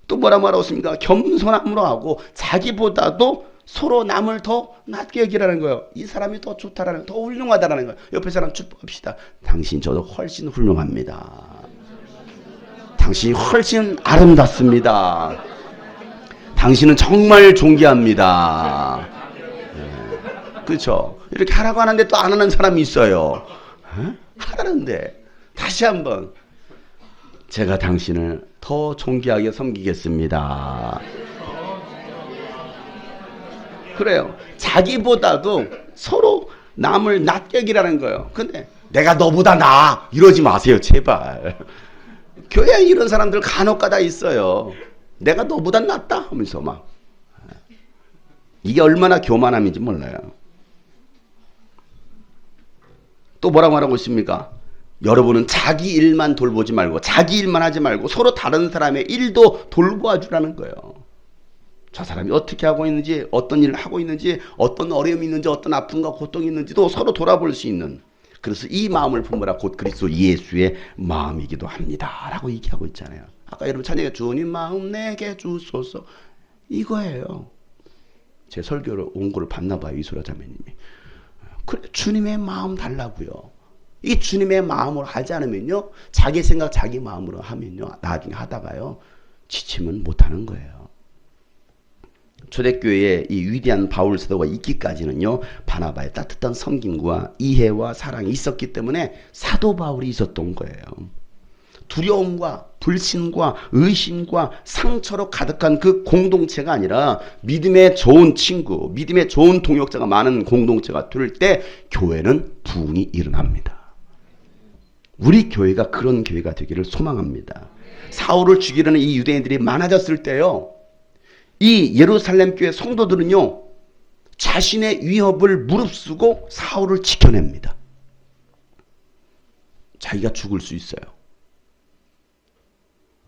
또 뭐라 말하고 있습니까? 겸손함으로 하고 자기보다도 서로 남을 더 낮게 여기라는 거예요. 이 사람이 더 좋다라는, 더 훌륭하다라는 거예요. 옆에 사람 축복합시다. 당신 저도 훨씬 훌륭합니다. 당신이 훨씬 아름답습니다. 당신은 정말 존귀합니다. 그렇죠? 이렇게 하라고 하는데 또 안 하는 사람이 있어요. 하라는데 다시 한번 제가 당신을 더 존귀하게 섬기겠습니다. 그래요. 자기보다도 서로 남을 낮게 여기라는 거예요. 근데 내가 너보다 나아 이러지 마세요, 제발. 교회에 이런 사람들 간혹가다 있어요. 내가 너보다 낫다 하면서 막. 이게 얼마나 교만함인지 몰라요. 또 뭐라고 말하고 있습니까? 여러분은 자기 일만 돌보지 말고 자기 일만 하지 말고 서로 다른 사람의 일도 돌보아 주라는 거예요. 저 사람이 어떻게 하고 있는지, 어떤 일을 하고 있는지, 어떤 어려움이 있는지, 어떤 아픔과 고통이 있는지도 서로 돌아볼 수 있는, 그래서 이 마음을 품으라 곧 그리스도 예수의 마음이기도 합니다 라고 얘기하고 있잖아요. 아까 여러분 찬양에 주님 마음 내게 주소서 이거예요. 제 설교를 원고를 봤나 봐요, 이소라 자매님이. 그래, 주님의 마음 달라고요. 이 주님의 마음으로 하지 않으면요, 자기 생각 자기 마음으로 하면요, 나중에 하다가요 지치면 못하는 거예요. 초대교회에 이 위대한 바울 사도가 있기까지는요, 바나바의 따뜻한 섬김과 이해와 사랑이 있었기 때문에 사도 바울이 있었던 거예요. 두려움과 불신과 의심과 상처로 가득한 그 공동체가 아니라 믿음의 좋은 친구, 믿음의 좋은 동역자가 많은 공동체가 될 때 교회는 부흥이 일어납니다. 우리 교회가 그런 교회가 되기를 소망합니다. 사울을 죽이려는 이 유대인들이 많아졌을 때요, 이 예루살렘 교회 성도들은요, 자신의 위협을 무릅쓰고 사울을 지켜냅니다. 자기가 죽을 수 있어요.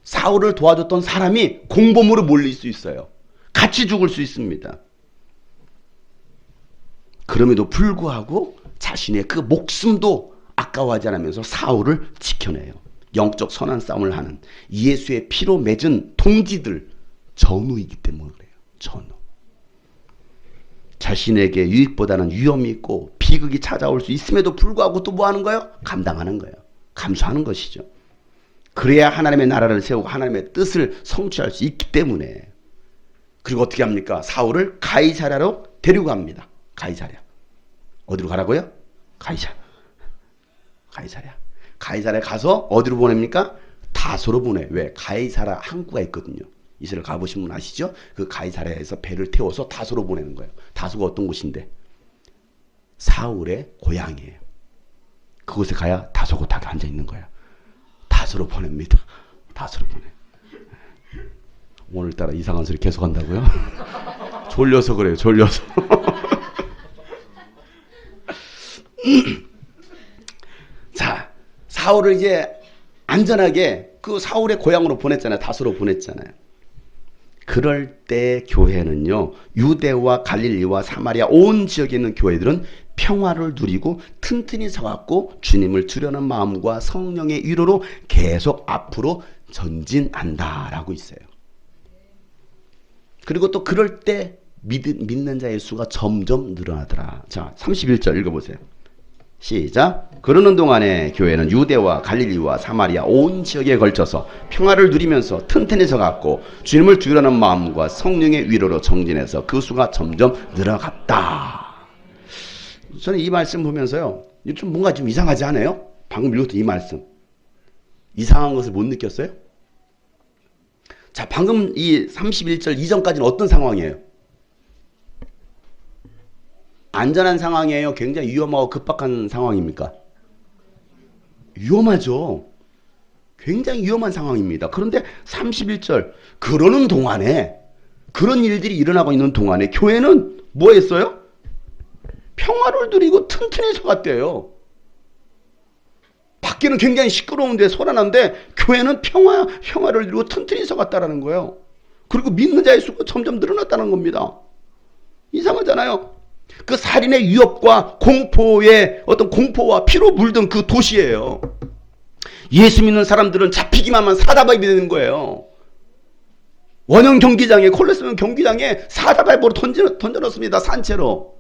사울을 도와줬던 사람이 공범으로 몰릴 수 있어요. 같이 죽을 수 있습니다. 그럼에도 불구하고 자신의 그 목숨도 아까워하지 않으면서 사울을 지켜내요. 영적 선한 싸움을 하는 예수의 피로 맺은 동지들, 전우이기 때문에 그래요. 전우. 자신에게 유익보다는 위험이 있고 비극이 찾아올 수 있음에도 불구하고 또 뭐 하는 거예요? 감당하는 거예요. 감수하는 것이죠. 그래야 하나님의 나라를 세우고 하나님의 뜻을 성취할 수 있기 때문에. 그리고 어떻게 합니까? 사울을 가이사랴로 데리고 갑니다. 가이사랴. 어디로 가라고요? 가이사랴. 가이사랴 가서 어디로 보냅니까? 다소로 보내. 왜? 가이사랴 항구가 있거든요. 이스라엘 가보신 분 아시죠? 그 가이사랴에서 배를 태워서 다소로 보내는 거예요. 다소가 어떤 곳인데? 사울의 고향이에요. 그곳에 가야 다소곳하게 앉아 있는 거예요. 다소로 보냅니다. 다소로 보내. 오늘따라 이상한 소리 계속 한다고요? 졸려서 그래요. 졸려서. 자, 사울을 이제 안전하게 그 사울의 고향으로 보냈잖아요. 다소로 보냈잖아요. 그럴 때 교회는요, 유대와 갈릴리와 사마리아 온 지역에 있는 교회들은 평화를 누리고 튼튼히 서갖고 주님을 주려는 마음과 성령의 위로로 계속 앞으로 전진한다라고 있어요. 그리고 또 그럴 때 믿는 자의 수가 점점 늘어나더라. 자, 31절 읽어보세요. 시작. 그러는 동안에 교회는 유대와 갈릴리와 사마리아 온 지역에 걸쳐서 평화를 누리면서 튼튼해져 갔고 주님을 주려는 마음과 성령의 위로로 정진해서 그 수가 점점 늘어갔다. 저는 이 말씀 보면서요, 좀 뭔가 좀 이상하지 않아요? 방금 읽었던 이 말씀. 이상한 것을 못 느꼈어요? 자, 방금 이 31절 이전까지는 어떤 상황이에요? 안전한 상황이에요? 굉장히 위험하고 급박한 상황입니까? 위험하죠. 굉장히 위험한 상황입니다. 그런데 31절, 그러는 동안에, 그런 일들이 일어나고 있는 동안에 교회는 뭐 했어요? 평화를 누리고 튼튼히 서갔대요. 밖에는 굉장히 시끄러운데 소란한데 교회는 평화를 누리고 튼튼히 서갔다라는 거예요. 그리고 믿는 자의 수가 점점 늘어났다는 겁니다. 이상하잖아요. 그 살인의 위협과 공포의 어떤 공포와 피로 물든 그 도시예요. 예수 믿는 사람들은 잡히기만 하면 사다바이 되는 거예요. 원형 경기장에, 콜로세움 경기장에 사다바이브로 던져놓습니다. 산채로.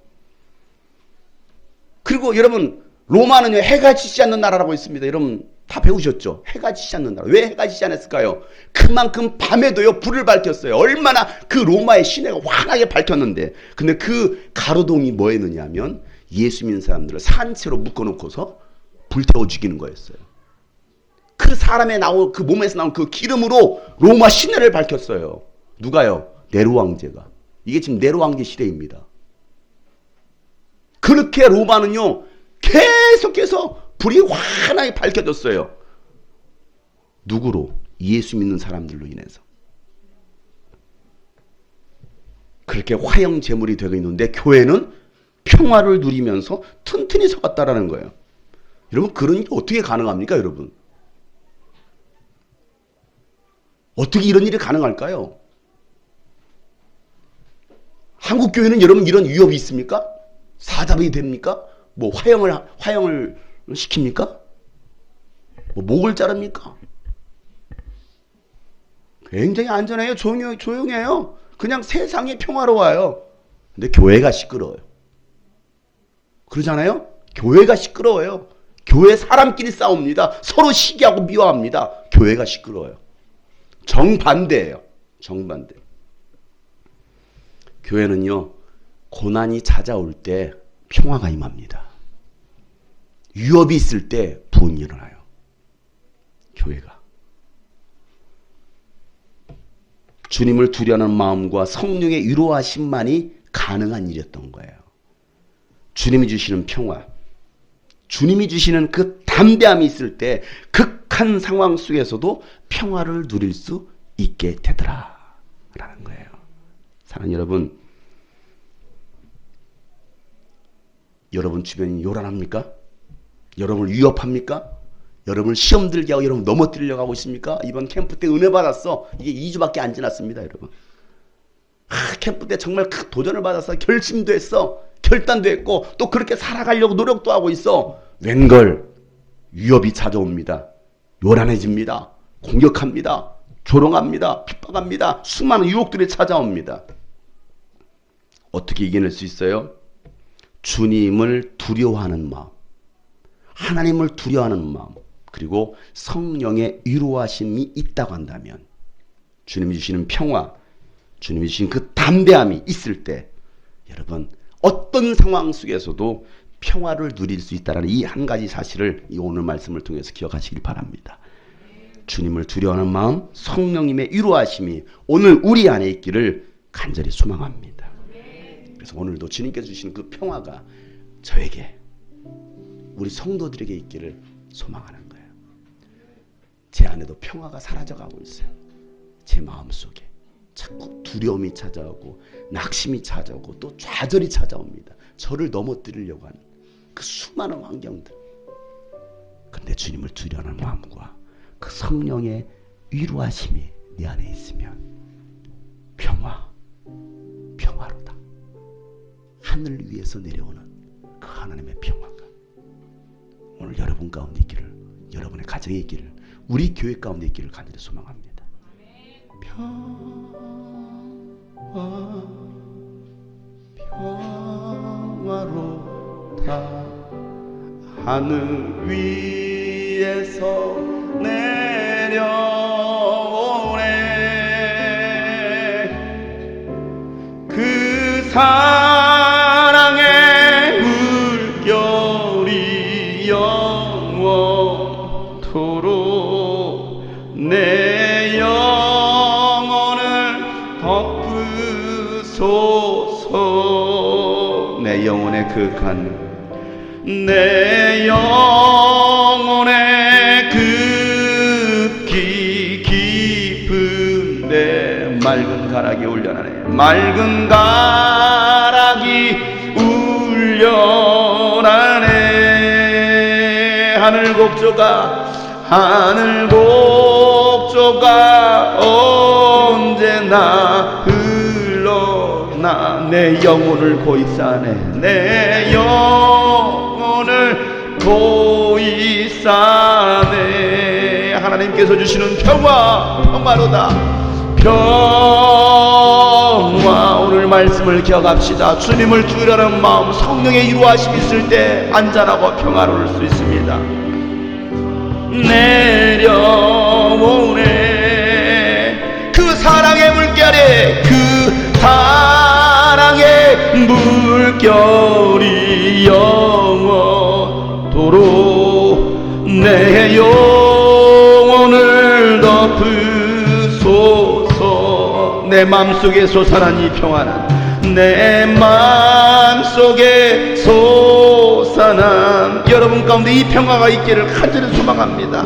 그리고 여러분, 로마는요, 해가 지지 않는 나라라고 있습니다. 여러분 다 배우셨죠? 해가 지지 않는 나라. 왜 해가 지지 않았을까요? 그만큼 밤에도요 불을 밝혔어요. 얼마나 그 로마의 시내가 환하게 밝혔는데, 근데 그 가로등이 뭐 했느냐면 예수 믿는 사람들을 산채로 묶어놓고서 불태워 죽이는 거였어요. 그 사람의 그 몸에서 나온 그 기름으로 로마 시내를 밝혔어요. 누가요? 네로 황제가. 이게 지금 네로 황제 시대입니다. 그렇게 로마는요 계속해서 불이 환하게 밝혀졌어요. 누구로? 예수 믿는 사람들로 인해서. 그렇게 화형 제물이 되고 있는데 교회는 평화를 누리면서 튼튼히 서갔다라는 거예요. 여러분, 그런 일이 어떻게 가능합니까, 여러분? 어떻게 이런 일이 가능할까요? 한국 교회는 여러분 이런 위협이 있습니까? 사답이 됩니까? 뭐 화형을 시킵니까? 뭐 목을 자릅니까? 굉장히 안전해요. 조용해요. 그냥 세상이 평화로워요. 근데 교회가 시끄러워요. 그러잖아요? 교회가 시끄러워요. 교회 사람끼리 싸웁니다. 서로 시기하고 미워합니다. 교회가 시끄러워요. 정반대예요. 정반대. 교회는요, 고난이 찾아올 때 평화가 임합니다. 위협이 있을 때 부흥이 일어나요. 교회가. 주님을 두려워하는 마음과 성령의 위로하심만이 가능한 일이었던 거예요. 주님이 주시는 평화, 주님이 주시는 그 담대함이 있을 때 극한 상황 속에서도 평화를 누릴 수 있게 되더라 라는 거예요. 사랑하는 여러분, 여러분 주변이 요란합니까? 여러분을 위협합니까? 여러분을 시험 들게 하고 여러분 넘어뜨리려고 하고 있습니까? 이번 캠프 때 은혜 받았어. 이게 2주밖에 안 지났습니다, 여러분. 캠프 때 정말 큰 도전을 받았어. 결심도 했어. 결단도 했고 또 그렇게 살아가려고 노력도 하고 있어. 웬걸 위협이 찾아옵니다. 요란해집니다. 공격합니다. 조롱합니다. 핍박합니다. 수많은 유혹들이 찾아옵니다. 어떻게 이겨낼 수 있어요? 주님을 두려워하는 마음, 하나님을 두려워하는 마음, 그리고 성령의 위로하심이 있다고 한다면, 주님이 주시는 평화, 주님이 주신 그 담대함이 있을 때 여러분 어떤 상황 속에서도 평화를 누릴 수 있다는 이 한 가지 사실을 이 오늘 말씀을 통해서 기억하시길 바랍니다. 주님을 두려워하는 마음, 성령님의 위로하심이 오늘 우리 안에 있기를 간절히 소망합니다. 그래서 오늘도 주님께서 주신 그 평화가 저에게, 우리 성도들에게 있기를 소망하는 거예요. 제 안에도 평화가 사라져가고 있어요. 제 마음속에 자꾸 두려움이 찾아오고 낙심이 찾아오고 또 좌절이 찾아옵니다. 저를 넘어뜨리려고 하는 그 수많은 환경들. 근데 주님을 두려워하는 마음과 그 성령의 위로하심이 내 안에 있으면 평화로다. 하늘 위에서 내려오는 그 하나님의 평화가 오늘 여러분 가운데 있기를, 여러분의 가정에 있기를, 우리 교회 가운데 있기를 간절히 소망합니다. 평화로다. 하늘 위에서 내려오네. 그 사랑의 물결이 영원토록 내 영혼을 덮으소서. 내 영혼의 극한, 내 영혼의 극히 깊은데 맑은 가락이 울려나네. 맑은 가락이 울려나네. 하늘 곡조가 언제나 흘러나 내 영혼을 고이 싸네. 내 영혼을 고이사네. 하나님께서 주시는 평화로다. 평화. 오늘 말씀을 기억합시다. 주님을 두려는 마음, 성령의 이루하심이 있을 때 안전하고 평화로울 수 있습니다. 내려오네. 그 사랑의 물결에, 그 사랑의 물결이 영원토록 내 영혼을 덮으소서. 내 맘속에 솟아난 이 평화는, 내 맘속에 솟아난 여러분 가운데 이 평화가 있기를 간절히 소망합니다.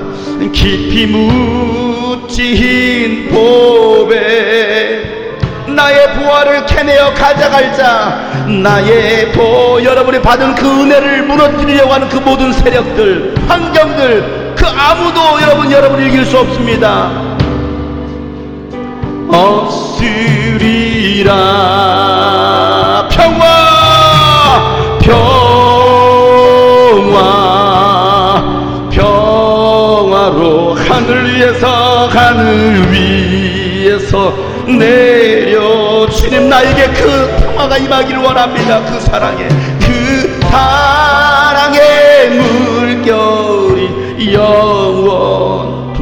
깊이 묻힌 보배, 나의 보화를 캐내어 가져갈 자, 나의 여러분이 받은 그 은혜를 무너뜨리려고 하는 그 모든 세력들, 환경들, 그 아무도 여러분을 이길 수 없습니다. 없으리라. 평화로 하늘 위에서 내려. 주님, 나에게 그 평화가 임하기를 원합니다. 그 사랑의 물결이 영원토록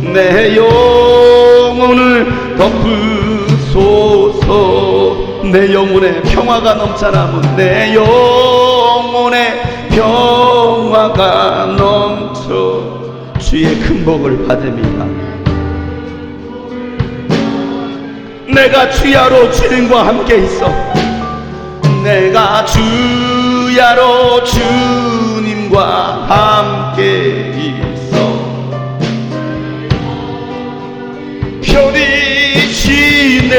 내 영혼을 덮으소서. 내 영혼에 평화가 넘쳐나면, 내 영혼에 평화가 넘쳐 주의 큰 복을 받습니다. 내가 주야로 주님과 함께 있어. 내가 주야로 주님과 함께 있어. 편이시네.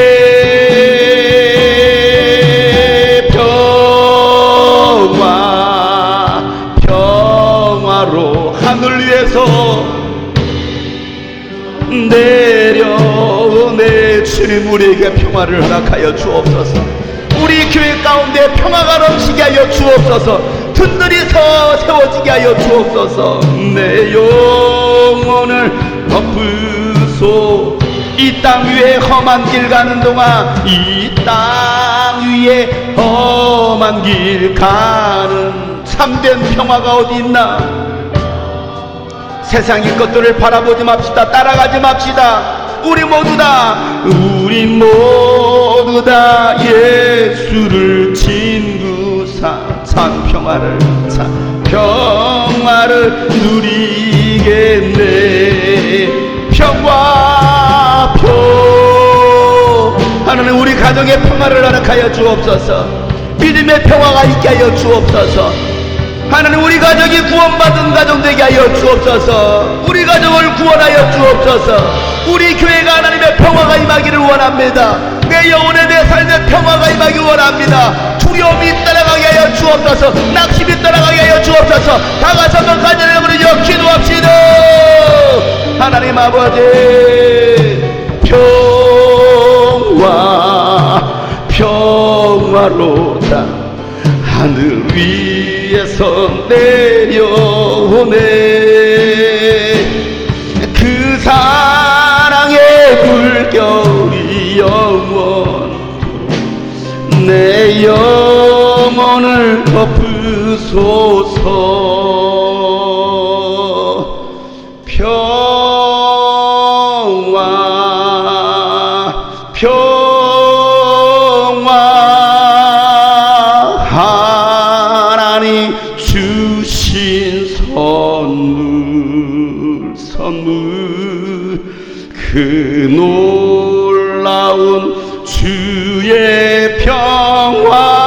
평화로 하늘 위에서 내려오네. 주님, 우리에게 평화를 허락하여 주옵소서. 우리 교회 가운데 평화가 넘치게 하여 주옵소서. 든든히서 세워지게 하여 주옵소서. 내 영혼을 덮으소. 이 땅 위에 험한 길 가는 동안, 이 땅 위에 험한 길 가는 참된 평화가 어디 있나? 세상의 것들을 바라보지 맙시다. 따라가지 맙시다. 우리 모두 다 예수를 친구 참 평화를 누리겠네. 평화. 하나님, 우리 가정의 평화를 허락하여 주옵소서. 믿음의 평화가 있게 하여 주옵소서. 하나님, 우리 가정이 구원받은 가정 되게 하여 주옵소서. 우리 가정을 구원하여 주옵소서. 우리 교회가 하나님의 평화가 임하기를 원합니다. 내 영혼에 내 삶에 평화가 임하기를 원합니다. 두려움이 따라가게 하여 주옵소서. 낙심이 따라가게 하여 주옵소서. 다같이 한번 간절히 부르짖어 기도합시다. 하나님 아버지, 평화로다. 하늘 위에서 내려오네. 그 사랑의 물결이 내 영혼을 덮으소서. 평화 하나님 주신 선물 그 놀라운 주의 평화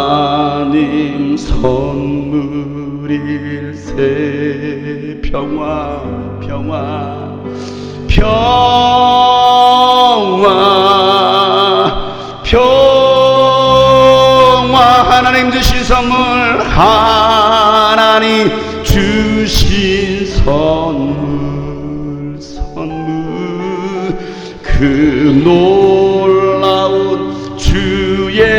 하나님 선물일세. 평화 하나님 주신 선물 하나님 주신 선물 그 놀라운 주의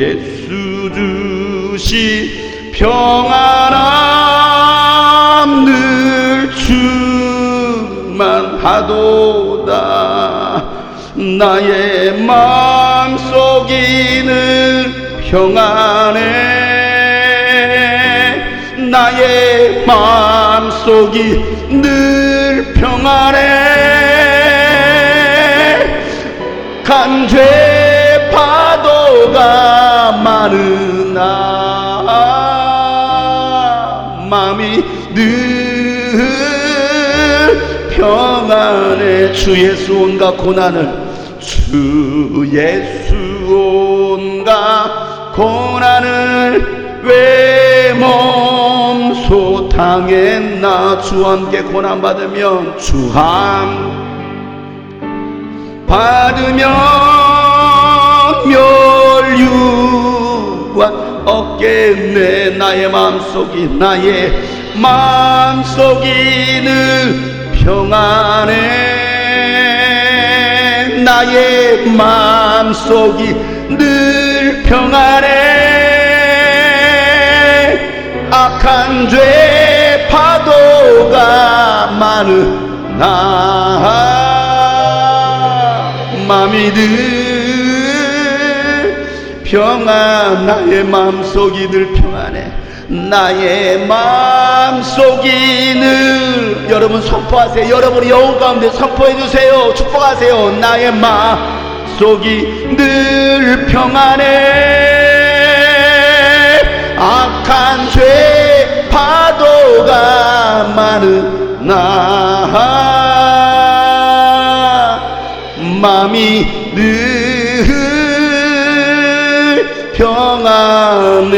예수 주시 평안함 늘 충만하도다. 나의 마음속이 늘 평안해. 나의 마음속이 늘 평안해. 간죄 파도가 많으나 마음이 늘 평안해. 주 예수 온갖 고난을, 주 예수 온갖 고난을 왜 몸소 당했나. 주와 함께 고난 받으면, 주함 받으면 멸류관 없겠네. 나의 마음속이 늘 평안해. 나의 마음속이 늘 평안해. 악한 죄 파도가 많으나 마음이 늘 평안. 나의 마음속이 늘 평안해. 나의 마음속이 늘, 여러분 선포하세요. 여러분이 영혼 가운데 선포해 주세요. 축복하세요. 나의 마음속이 늘 평안해. 악한 죄 파도가 많으나 마음이 늘 평안해.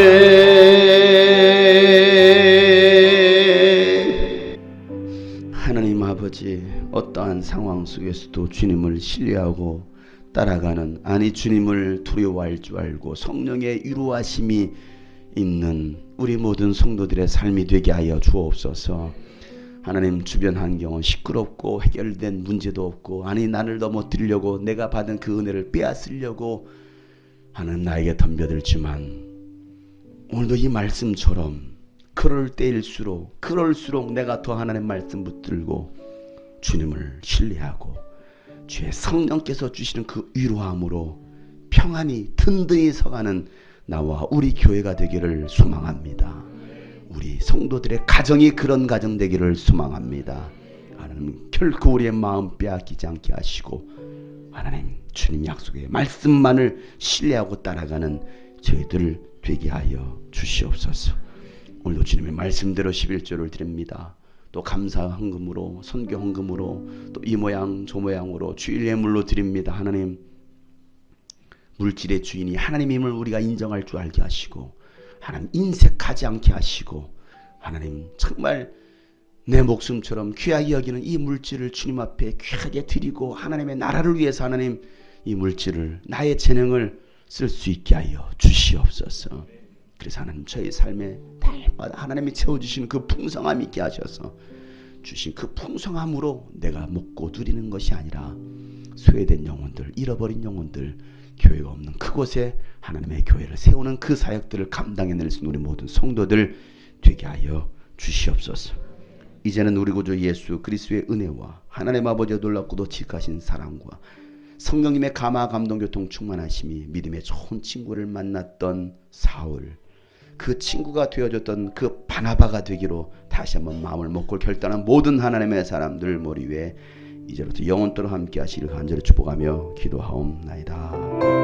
하나님 아버지, 어떠한 상황 속에서도 주님을 신뢰하고 따라가는, 아니 주님을 두려워할 줄 알고 성령의 위로하심이 있는 우리 모든 성도들의 삶이 되게 하여 주옵소서. 하나님, 주변 환경은 시끄럽고 해결된 문제도 없고, 아니 나를 넘어뜨리려고 내가 받은 그 은혜를 빼앗으려고 하는 나에게 덤벼들지만, 오늘도 이 말씀처럼 그럴수록 내가 더 하나님 말씀 붙들고 주님을 신뢰하고 주의 성령께서 주시는 그 위로함으로 평안히 든든히 서가는 나와 우리 교회가 되기를 소망합니다. 우리 성도들의 가정이 그런 가정 되기를 소망합니다. 하나님, 결코 우리의 마음 빼앗기지 않게 하시고, 하나님 주님 약속의 말씀만을 신뢰하고 따라가는 저희들 되게 하여 주시옵소서. 오늘도 주님의 말씀대로 11조를 드립니다. 또 감사 헌금으로, 선교 헌금으로, 또 이 모양 저 모양으로 주일 예물로 드립니다. 하나님, 물질의 주인이 하나님임을 우리가 인정할 줄 알게 하시고, 하나님 인색하지 않게 하시고, 하나님 정말 내 목숨처럼 귀하게 여기는 이 물질을 주님 앞에 귀하게 드리고, 하나님의 나라를 위해서 하나님 이 물질을, 나의 재능을 쓸 수 있게 하여 주시옵소서. 그래서 하나님 저희 삶에 날마다 하나님이 채워주시는 그 풍성함 있게 하셔서, 주신 그 풍성함으로 내가 먹고 누리는 것이 아니라 소외된 영혼들, 잃어버린 영혼들, 교회가 없는 그곳에 하나님의 교회를 세우는 그 사역들을 감당해낼 수 있는 우리 모든 성도들 되게 하여 주시옵소서. 이제는 우리 구주 예수 그리스도의 은혜와 하나님 아버지의 놀랍고도 지극하신 사랑과 성령님의 감화 감동 교통 충만하심이 믿음의 좋은 친구를 만났던 사울, 그 친구가 되어줬던 그 바나바가 되기로 다시 한번 마음을 먹고 결단한 모든 하나님의 사람들 머리 위에 이제부터 영원토록 함께 하시길 간절히 축복하며 기도하옵나이다.